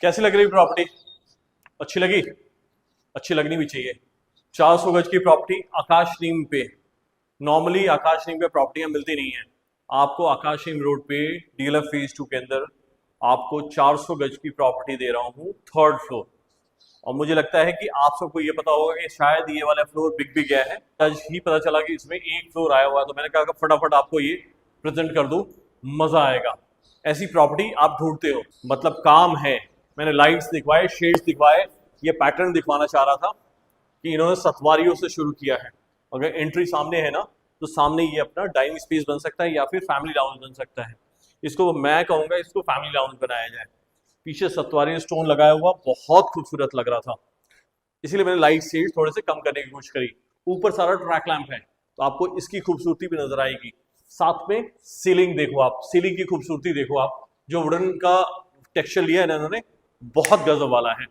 कैसी लग रही प्रॉपर्टी? अच्छी लगी? अच्छी लगनी भी चाहिए। 400 गज की प्रॉपर्टी आकाश नीम पे। नॉर्मली आकाश नीम पे प्रॉपर्टियां मिलती नहीं है। आपको आकाश नीम रोड पे डीएलएफ फेज 2 के अंदर आपको 400 गज की प्रॉपर्टी दे रहा हूँ, 3rd फ्लोर। और मुझे लगता है कि आप सबको ये पता होगा कि शायद ये वाला फ्लोर बिक भी गया है। आज ही पता चला कि इसमें एक फ्लोर आया हुआ है, तो मैंने कहा कि फटाफट आपको ये प्रेजेंट कर दूं, मजा आएगा। ऐसी प्रॉपर्टी आप ढूंढते हो, मतलब काम है। मैंने लाइट्स दिखवाए, शेड्स दिखवाए, ये पैटर्न दिखवाना चाह रहा था कि इन्होंने सतवारियों से शुरू किया है। अगर एंट्री सामने है ना, तो सामने ये अपना डाइनिंग स्पेस बन सकता है या फिर फैमिली लाउंज बन सकता है। इसको मैं कहूँगा इसको फैमिली लाउंज बनाया जाए। पीछे सतवारी स्टोन लगाया हुआ बहुत खूबसूरत लग रहा था, इसीलिए मैंने लाइट शेड थोड़े से कम करने की कोशिश करी। ऊपर सारा ट्रैक लैंप है, तो आपको इसकी खूबसूरती भी नजर आएगी। साथ में सीलिंग देखो आप, सीलिंग की खूबसूरती देखो आप, जो वुडन का टेक्सचर लिया है ना इन्होंने, बहुत गजब वाला है।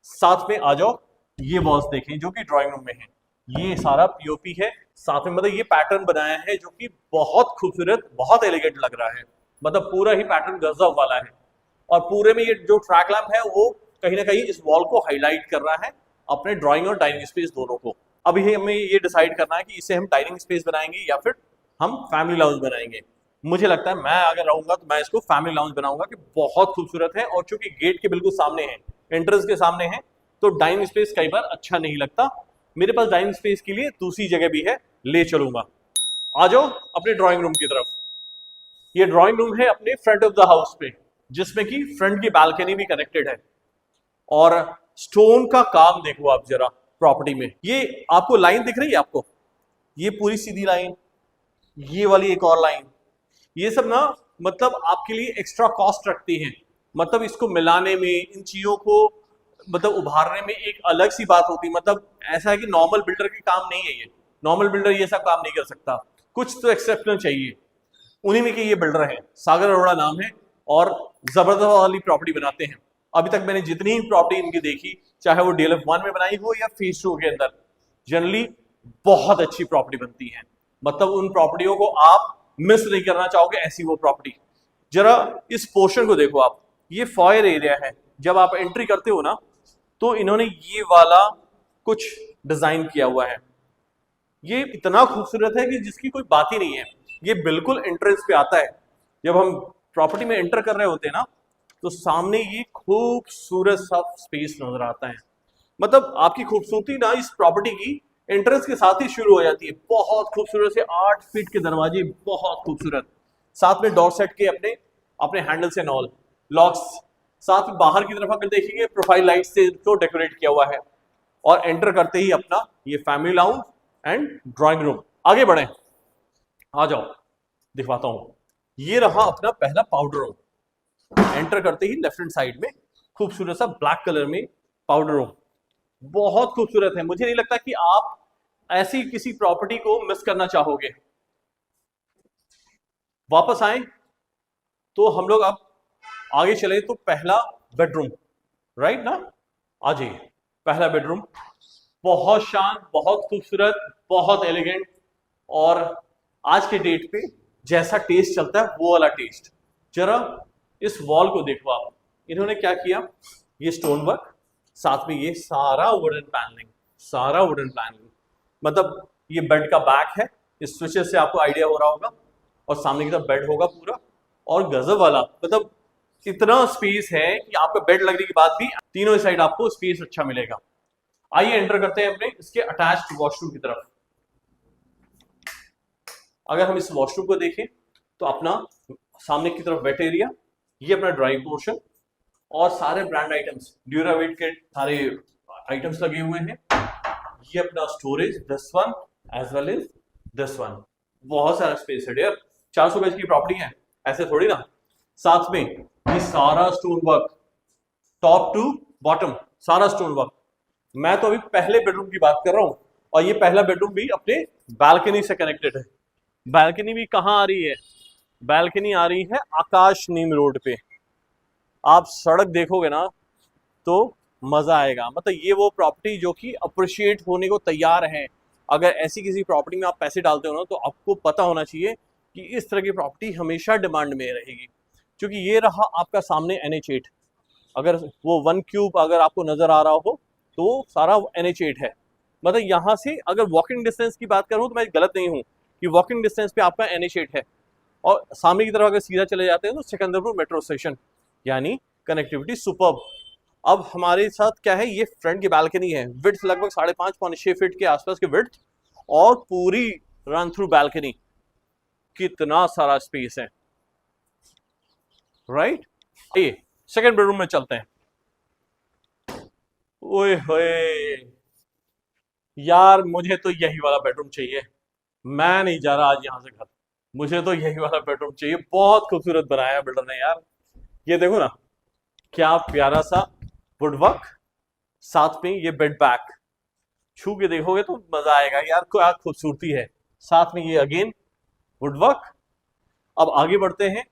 साथ में आ जाओ, ये वॉल्स देखें जो कि ड्राइंग रूम में है, ये सारा पीओपी है। साथ में मतलब ये पैटर्न बनाया है जो कि बहुत खूबसूरत, बहुत एलिगेंट लग रहा है। मतलब पूरा ही पैटर्न गजब वाला है। और पूरे में ये जो ट्रैक लैंप है वो कहीं ना कहीं इस वॉल को हाईलाइट कर रहा है, अपने ड्राइंग और डाइनिंग स्पेस दोनों को। अभी हमें ये डिसाइड करना है कि इसे हम डाइनिंग स्पेस बनाएंगे या फिर हम फैमिली लाउंज बनाएंगे। मुझे लगता है मैं अगर रहूंगा तो मैं इसको फैमिली लाउंज बनाऊंगा, कि बहुत खूबसूरत है। और चूंकि गेट के बिल्कुल सामने है, एंट्रेंस के सामने है, तो डाइनिंग स्पेस कई बार अच्छा नहीं लगता। मेरे पास डाइनिंग स्पेस के लिए दूसरी जगह भी है, ले चलूंगा। आ जाओ अपने ड्राइंग रूम की तरफ। ये ड्राइंग रूम है अपने फ्रंट ऑफ द हाउस पे, जिसमें कि फ्रंट की बालकनी भी कनेक्टेड है। और स्टोन का काम देखो आप जरा प्रॉपर्टी में। ये आपको लाइन दिख रही है आपको, ये पूरी सीधी लाइन, ये वाली एक और लाइन, ये सब ना मतलब आपके लिए एक्स्ट्रा कॉस्ट रखती हैं। मतलब इसको मिलाने में, इन चीजों को मतलब उभारने में एक अलग सी बात होती है। मतलब ऐसा है कि नॉर्मल बिल्डर के काम नहीं है ये, नॉर्मल बिल्डर ये सब काम नहीं कर सकता, कुछ तो एक्सेप्शनल चाहिए। उन्हीं में के ये बिल्डर हैं, सागर अरोड़ा नाम है, और जबरदस्त वाली प्रॉपर्टी बनाते हैं। अभी तक मैंने जितनी प्रॉपर्टी इनकी देखी, चाहे वो डीएलएफ 1 में बनाई हो या फेज 2 के अंदर, जनरली बहुत अच्छी प्रॉपर्टी बनती है। मतलब उन प्रॉपर्टियों को आप मिस नहीं करना चाहोगे, ऐसी वो प्रॉपर्टी। जरा इस पोर्शन को देखो आप, ये फॉयर एरिया है। जब आप एंट्री करते हो ना, तो इन्होंने ये वाला कुछ डिजाइन किया हुआ है। ये इतना खूबसूरत है कि जिसकी कोई बात ही नहीं है। ये बिल्कुल एंट्रेंस पे आता है। जब हम प्रॉपर्टी में एंटर कर रहे होते हैं ना, तो सामने ये खूबसूरत सा स्पेस नजर आता है। मतलब आपकी खूबसूरती ना इस प्रॉपर्टी की एंट्रेंस के साथ ही शुरू हो जाती है। बहुत खूबसूरत से 8 फीट के दरवाजे, बहुत खूबसूरत। साथ में डोर सेट के अपने अपने हैंडल से नॉल लॉक्स। साथ में बाहर की तरफ अगर देखेंगे, प्रोफाइल लाइट से इसको डेकोरेट किया हुआ है। और एंटर करते ही अपना ये family lounge and drawing room. आगे बढ़े, आ जाओ दिखवाता हूं। ये रहा अपना पहला पाउडर रूम। एंटर करते ही लेफ्ट हैंड साइड में खूबसूरत सा ब्लैक कलर में पाउडर रूम, बहुत खूबसूरत है। मुझे नहीं लगता कि आप ऐसी किसी प्रॉपर्टी को मिस करना चाहोगे। वापस आए तो हम लोग अब आगे चले, तो पहला बेडरूम, राइट ना, आ जाइए। पहला बेडरूम बहुत शांत, बहुत खूबसूरत, बहुत एलिगेंट। और आज के डेट पे जैसा टेस्ट चलता है वो वाला टेस्ट। जरा इस वॉल को देखो आप, इन्होंने क्या किया, ये स्टोन वर्क, साथ में ये सारा वुडन पैनलिंग, सारा वुडन पैनलिंग। मतलब ये बेड का बैक है, इस स्विचेस से आपको आइडिया हो रहा होगा। और सामने की तरफ बेड होगा पूरा, और गजब वाला, मतलब इतना स्पेस है कि आपका बेड लगने के बाद भी तीनों साइड आपको स्पेस अच्छा मिलेगा। आइए एंटर करते हैं अपने इसके अटैच्ड वॉशरूम की तरफ। अगर हम इस वॉशरूम को देखें तो अपना सामने की तरफ वेट एरिया, ये अपना ड्राई पोर्शन, और सारे ब्रांड आइटम्स, ड्यूरावेट के सारे आइटम्स लगे हुए हैं। ये अपना storage, this one as well as this one. बहुत सारा स्पेस है डियर, 400 गज की प्रॉपर्टी है, ऐसे थोड़ी ना। साथ में ये सारा stone work, top to bottom सारा स्टोन वर्क। मैं तो अभी पहले बेडरूम की बात कर रहा हूं, और ये पहला बेडरूम भी अपने बालकनी से कनेक्टेड है। बालकनी भी कहां आ रही है, बालकनी आ रही है आकाश नीम रोड पे। आप सड़क देखोगे ना तो मजा आएगा। मतलब ये वो प्रॉपर्टी जो कि अप्रिशिएट होने को तैयार है। अगर ऐसी किसी प्रॉपर्टी में आप पैसे डालते हो ना, तो आपको पता होना चाहिए कि इस तरह की प्रॉपर्टी हमेशा डिमांड में रहेगी। क्योंकि ये रहा आपका सामने NH8, अगर वो 1 क्यूब अगर आपको नजर आ रहा हो तो सारा NH8 है। मतलब यहाँ से अगर वॉकिंग डिस्टेंस की बात करूँ तो मैं गलत नहीं हूँ कि वॉकिंग डिस्टेंस पे आपका NH8 है। और सामने की तरफ अगर सीधा चले जाते हैं तो सिकंदरपुर मेट्रो स्टेशन, यानी कनेक्टिविटी सुपर्ब। अब हमारे साथ क्या है, ये फ्रंट की बालकनी है, विड्थ लगभग 5.5-6 फीट के आसपास की विड्थ, और पूरी रन थ्रू बालकनी, कितना सारा स्पेस है, राइट। ये सेकंड बेडरूम में चलते हैं। ओए होए यार, मुझे तो यही वाला बेडरूम चाहिए, मैं नहीं जा रहा आज यहाँ से घर, मुझे तो यही वाला बेडरूम चाहिए। बहुत खूबसूरत बनाया है बिल्डर ने यार, ये देखो ना, क्या प्यारा सा वुडवर्क, साथ में ये बेड बैक, छू के देखोगे तो मजा आएगा यार, क्या खूबसूरती है। साथ में ये अगेन वुडवर्क। अब आगे बढ़ते हैं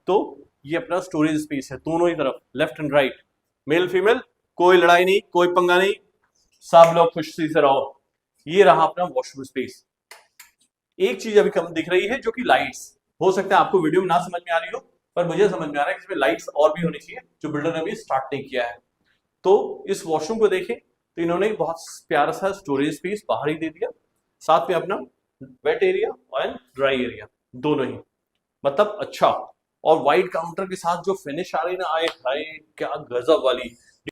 तो ये अपना स्टोरेज स्पेस है, दोनों ही तरफ, left and right, male female, कोई लड़ाई नहीं, कोई पंगा नहीं, सब लोग खुशी से रहो। ये रहा अपना वॉशरूम स्पेस। एक चीज अभी कम दिख रही है जो कि लाइट्स, हो सकता है आपको वीडियो में ना समझ में आ रही हो, पर मुझे समझ में आ रहा है कि इसमें लाइट्स और भी होनी चाहिए, जो बिल्डर ने अभी स्टार्ट नहीं किया है। तो इस वॉशरूम को देखें तो इन्होंने बहुत प्यारा सा स्टोरेज स्पेस बाहर ही दे दिया, साथ में अपना वेट एरिया और ड्राई एरिया दोनों ही, मतलब अच्छा। और वाइट काउंटर के साथ जो फिनिश आ रही ना, आए हाय क्या गजब वाली,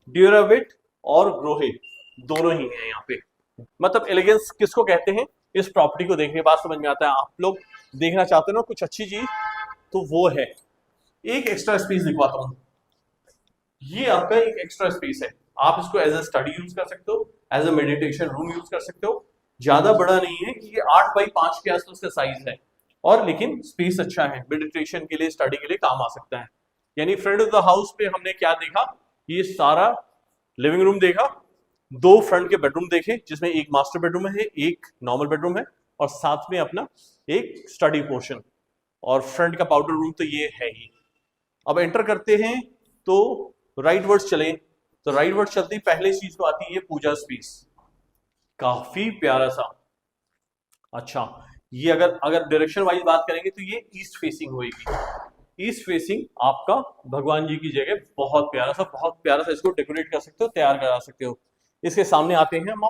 ड्यूराविट और ग्रोहे दोनों ही है यहाँ पे। मतलब एलिगेंस किसको कहते हैं, इस प्रॉपर्टी को देखने के बाद समझ में आता है। आप लोग देखना चाहते हो ना कुछ अच्छी चीज, तो वो है। एक एक्स्ट्रा स्पेस दिखवाता हूँ, ये आपका एक एक्स्ट्रा स्पेस है, आप इसको एज ए स्टडी यूज कर सकते हो, as a meditation room use कर सकते हो। ज्यादा बड़ा नहीं है, ये 8x5 के आसपास का साइज है, और लेकिन स्पेस अच्छा है, मेडिटेशन के लिए, स्टडी के लिए काम आ सकता है। यानी फ्रंट ऑफ द हाउस पे हमने क्या देखा, ये सारा लिविंग रूम देखा, दो फ्रंट के बेडरूम देखे जिसमें एक मास्टर बेडरूम है, एक नॉर्मल बेडरूम है, और साथ में अपना एक स्टडी पोर्शन, और फ्रंट का पाउडर रूम तो ये है ही। अब एंटर करते हैं तो राइट वर्ड्स चले, तो राइट वर्ड्स चलती पहले चीज तो आती है पूजा स्पेस, काफी प्यारा सा। अच्छा, ये अगर अगर डायरेक्शन वाइज बात करेंगे तो ये ईस्ट फेसिंग होगी, ईस्ट फेसिंग आपका भगवान जी की जगह, बहुत प्यारा सा, बहुत प्यारा सा इसको डेकोरेट कर सकते हो, तैयार करा सकते हो। इसके सामने आते हैं हम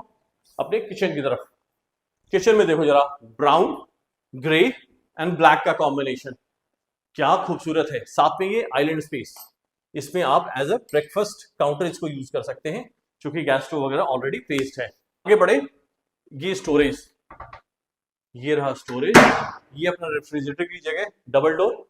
अपने किचन की तरफ। किचन में देखो जरा, ब्राउन, ग्रे एंड ब्लैक का कॉम्बिनेशन, क्या खूबसूरत है। साथ में ये आइलैंड स्पेस, इसमें आप एज अ ब्रेकफास्ट काउंटर इसको यूज कर सकते हैं, क्योंकि गैस स्टोव वगैरह ऑलरेडी प्लेस्ड है। आगे बढ़े, ये स्टोरेज, ये रहा स्टोरेज, ये अपना रेफ्रिजरेटर की जगह, डबल डोर,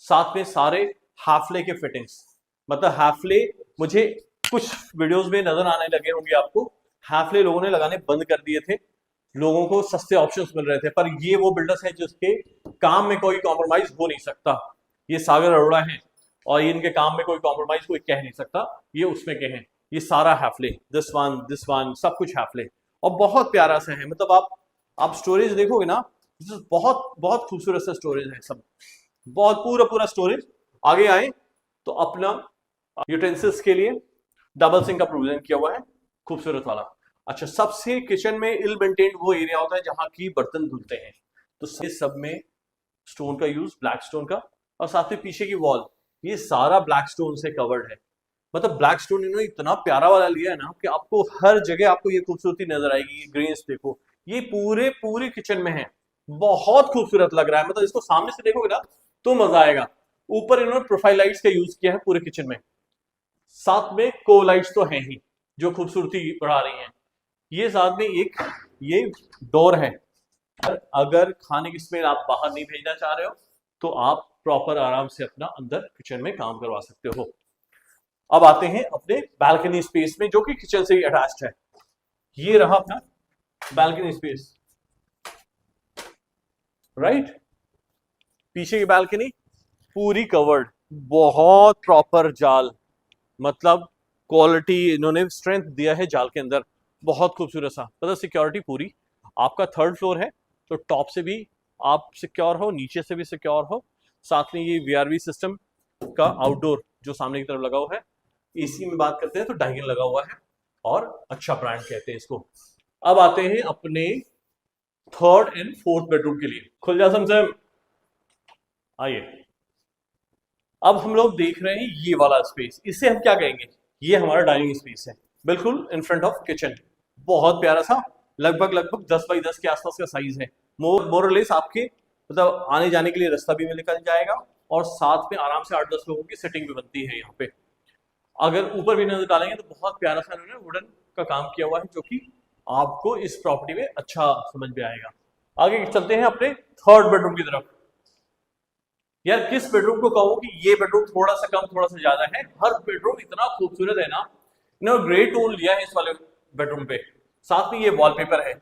साथ में सारे हाफले के फिटिंग्स। मतलब हाफले मुझे कुछ वीडियोस में नजर आने लगे होंगे आपको, हाफले लोगों ने लगाने बंद कर दिए थे, लोगों को सस्ते ऑप्शंस मिल रहे थे, पर ये वो बिल्डर्स हैं जिसके काम में कोई कॉम्प्रोमाइज हो नहीं सकता। ये सागर अरोड़ा है, और इनके काम में कोई कॉम्प्रोमाइज कोई कह नहीं सकता, ये उसमें के हैं। ये सारा हैफले, दिस वन सब कुछ हैफले, और बहुत प्यारा सा है। मतलब आप स्टोरेज देखोगे ना, बहुत बहुत खूबसूरत सा स्टोरेज है सब, बहुत पूरा पूरा स्टोरेज। आगे आए तो अपना यूटेंसिल्स के लिए डबल सिंक का प्रोविजन किया हुआ है, खूबसूरत वाला। अच्छा, सबसे किचन में इल मेंटेन्ड वो एरिया होता है जहां की बर्तन धुलते हैं, तो सब में स्टोन का यूज, ब्लैक स्टोन का, और साथ में पीछे की वॉल, ये सारा ब्लैक स्टोन से कवर्ड है। मतलब ब्लैक स्टोन इन्होंने इतना प्यारा वाला लिया है ना कि आपको हर जगह आपको ये खूबसूरती नजर आएगी। ये ग्रेन्स देखो, ये पूरे पूरे किचन में है, बहुत खूबसूरत लग रहा है। मतलब इसको सामने से देखोगे ना तो मजा आएगा। ऊपर इन्होंने प्रोफाइल लाइट्स का यूज किया है पूरे किचन में, साथ में को लाइट्स तो है ही जो खूबसूरती बढ़ा रही हैं। ये साथ में एक ये डोर है, अगर खाने की स्मेल आप बाहर नहीं भेजना चाह रहे हो तो आप प्रॉपर आराम से अपना अंदर किचन में काम करवा सकते हो। अब आते हैं अपने बालकनी स्पेस में, जो कि किचन से ही अटैच्ड है। ये रहा अपना बालकनी स्पेस, राइट। पीछे की बालकनी पूरी कवर्ड, बहुत प्रॉपर जाल, मतलब क्वालिटी इन्होंने स्ट्रेंथ दिया है जाल के अंदर, बहुत खूबसूरत सा। मतलब सिक्योरिटी पूरी, आपका थर्ड फ्लोर है तो टॉप से भी आप सिक्योर हो, नीचे से भी सिक्योर हो। साथ में ये वीआरवी सिस्टम का आउटडोर जो सामने की तरफ लगा हुआ है। एसी में बात करते हैं तो डाइगन लगा हुआ है, और अच्छा ब्रांड कहते हैं इसको। अब आते हैं अपने थर्ड एंड फोर्थ बेडरूम के लिए। खुल जा समसम, आइए। अब हम लोग देख रहे हैं ये वाला स्पेस, इसे हम क्या कहेंगे, ये हमारा डाइनिंग स्पेस है, बिल्कुल इन फ्रंट ऑफ किचन। बहुत प्यारा सा, लगभग 10 बाई 10 के आसपास का साइज है। मोरलेस आपके मतलब आने जाने के लिए रास्ता भी निकल जाएगा, और साथ में आराम से 8-10 लोगों की सिटिंग भी बनती है यहाँ पे। अगर ऊपर भी नजर डालेंगे तो बहुत प्यारा सा इन्होंने वुडन का काम किया हुआ है, जो कि आपको इस प्रॉपर्टी में अच्छा समझ में आएगा। आगे चलते हैं अपने थर्ड बेडरूम की तरफ। यार किस बेडरूम को कहूं कि ये बेडरूम थोड़ा सा कम थोड़ा सा ज्यादा है, हर बेडरूम इतना खूबसूरत है ना। इन्होंने ग्रे टोन लिया है इस वाले बेडरूम पे, साथ में ये वॉलपेपर है,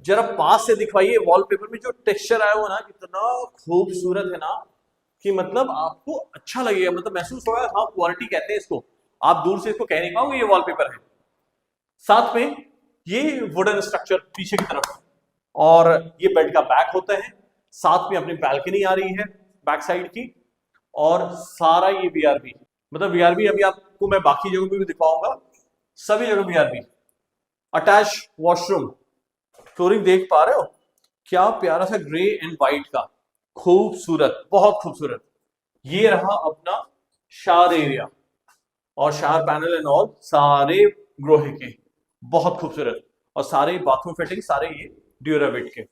जरा पास से दिखवाइए। वॉलपेपर में जो टेक्सचर आया हुआ ना इतना खूबसूरत है ना कि मतलब आपको अच्छा लगेगा, मतलब महसूस होगा हाँ क्वालिटी कहते हैं इसको, आप दूर से इसको कह नहीं पाओगे ये वॉलपेपर है। साथ में ये वुडन स्ट्रक्चर पीछे की तरफ, और ये बेड का बैक होता है, साथ में अपनी बैल्कनी आ रही है बैक साइड की, और सारा ये बीआरबी, मतलब बीआरबी अभी आपको मैं बाकी जगहों पे भी दिखाऊंगा, सभी जगह बीआरबी। अटैच वॉशरूम, फ्लोरिंग देख पा रहे हो, क्या प्यारा सा ग्रे एंड व्हाइट का, खूबसूरत, बहुत खूबसूरत। ये रहा अपना शावर एरिया, और शावर पैनल एंड ऑल सारे ग्रोहे के, बहुत खूबसूरत, और सारे बाथरूम फिटिंग सारे ये ड्यूरावेट के।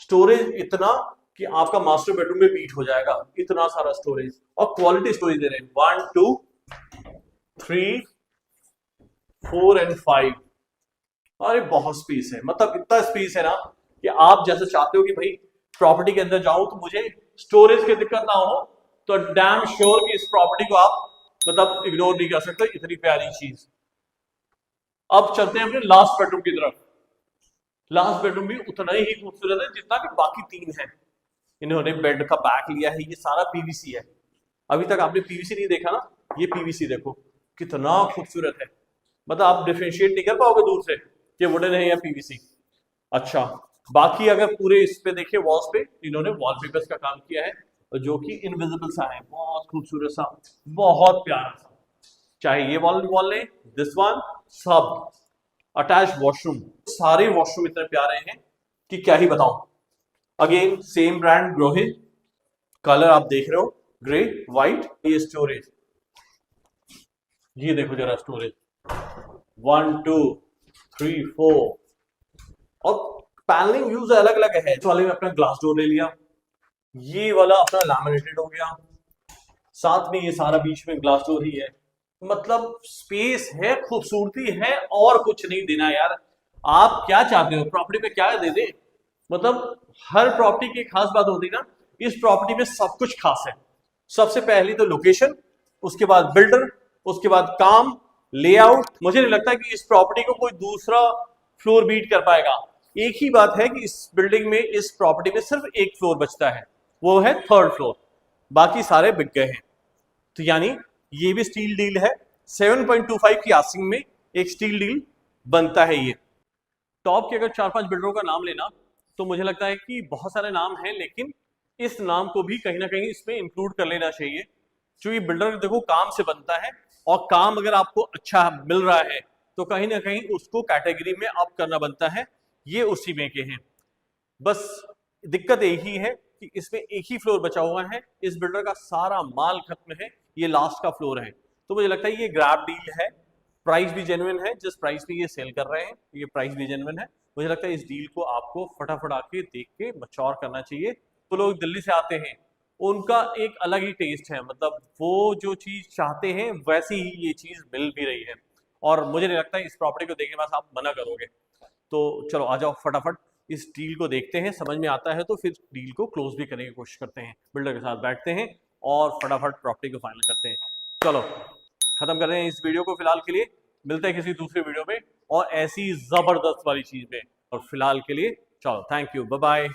स्टोरेज इतना कि आपका मास्टर बेडरूम में बीट हो जाएगा, इतना सारा स्टोरेज, और क्वालिटी स्टोरेज दे रहे हैं 1 2 3 4 एंड 5। अरे बहुत स्पेस है, मतलब इतना स्पेस है ना कि आप जैसे चाहते हो कि भाई प्रॉपर्टी के अंदर जाऊं तो मुझे स्टोरेज की दिक्कत ना हो, तो डैम श्योर कि इस प्रॉपर्टी को आप मतलब इग्नोर नहीं कर सकते, इतनी प्यारी चीज। अब चलते हैं अपने लास्ट बेडरूम की तरफ। लास्ट बेडरूम भी उतना ही खूबसूरत है जितना कि बाकी 3 है। इन्होंने बेड का बैक लिया है, ये सारा पीवीसी है। अभी तक आपने पीवीसी नहीं देखा ना, ये पीवीसी देखो कितना खूबसूरत है, मतलब आप डिफरेंशिएट नहीं कर पाओगे दूर से कि वुडन है या पीवीसी। अच्छा, बाकी अगर पूरे इस पे देखिए वॉल्स पे इन्होंने वॉलपेपर्स का काम किया है, जो कि इनविजिबल सा है, बहुत खूबसूरत सा, बहुत प्यारा सा। चाहे ये वॉल लें, दिस वन, सब। अटैच वॉशरूम, सारे वॉशरूम इतने प्यारे हैं कि क्या ही बताऊं। Again same brand Grohe, colour आप देख रहे हो ग्रे व्हाइट। ये स्टोरेज, ये देखो जरा स्टोरेज 1 2 3 4, और पैनलिंग व्यूज अलग अलग है। इस वाले में अपना ग्लास डोर ले लिया, ये वाला अपना लैमिनेटेड हो गया, साथ में ये सारा बीच में ग्लास डोर ही है। मतलब स्पेस है, खूबसूरती है, और कुछ नहीं देना यार। आप क्या चाहते हो प्रॉपर्टी पे, क्या दे दे, मतलब हर प्रॉपर्टी की खास बात होती है ना, इस प्रॉपर्टी में सब कुछ खास है। सबसे पहली तो लोकेशन, उसके बाद बिल्डर, उसके बाद काम, लेआउट। मुझे नहीं लगता कि इस प्रॉपर्टी को कोई दूसरा फ्लोर बीट कर पाएगा। एक ही बात है कि इस बिल्डिंग में, इस प्रॉपर्टी में सिर्फ एक फ्लोर बचता है, वो है 3rd फ्लोर, बाकी सारे बिक गए हैं। तो यानी ये भी स्टील डील है, 7.25 की आस्किंग में एक स्टील डील बनता है ये। टॉप के अगर 4-5 बिल्डरों का नाम लेना तो मुझे लगता है कि बहुत सारे नाम हैं, लेकिन इस नाम को भी कहीं ना कहीं इसमें इंक्लूड कर लेना चाहिए, क्योंकि बिल्डर देखो काम से बनता है, और काम अगर आपको अच्छा मिल रहा है तो कहीं ना कहीं उसको कैटेगरी में अप करना बनता है। ये उसी में के हैं, बस दिक्कत यही है कि इसमें एक ही फ्लोर बचा हुआ है, इस बिल्डर का सारा माल खत्म है, ये लास्ट का फ्लोर है। तो मुझे लगता है ये ग्रैब डील है, प्राइस भी जेन्युइन है, जिस प्राइस पे ये सेल कर रहे हैं ये प्राइस भी जेन्युइन है। मुझे लगता है इस डील को आपको फटाफट आके देख के मच्योर करना चाहिए। तो लोग दिल्ली से आते हैं, उनका एक अलग ही टेस्ट है, मतलब वो जो चीज चाहते हैं वैसी ही ये चीज मिल भी रही है, और मुझे नहीं लगता इस प्रॉपर्टी को देखने के बाद आप मना करोगे। तो चलो आ जाओ फटाफट इस डील को देखते हैं, समझ में आता है तो फिर डील को क्लोज भी करने की कोशिश करते हैं, बिल्डर के साथ बैठते हैं और फटाफट प्रॉपर्टी को फाइनल करते हैं। चलो खत्म कर रहे हैं इस वीडियो को फिलहाल के लिए, मिलते हैं किसी दूसरे वीडियो में और ऐसी जबरदस्त वाली चीज में, और फिलहाल के लिए चलो थैंक यू, बाय बाय।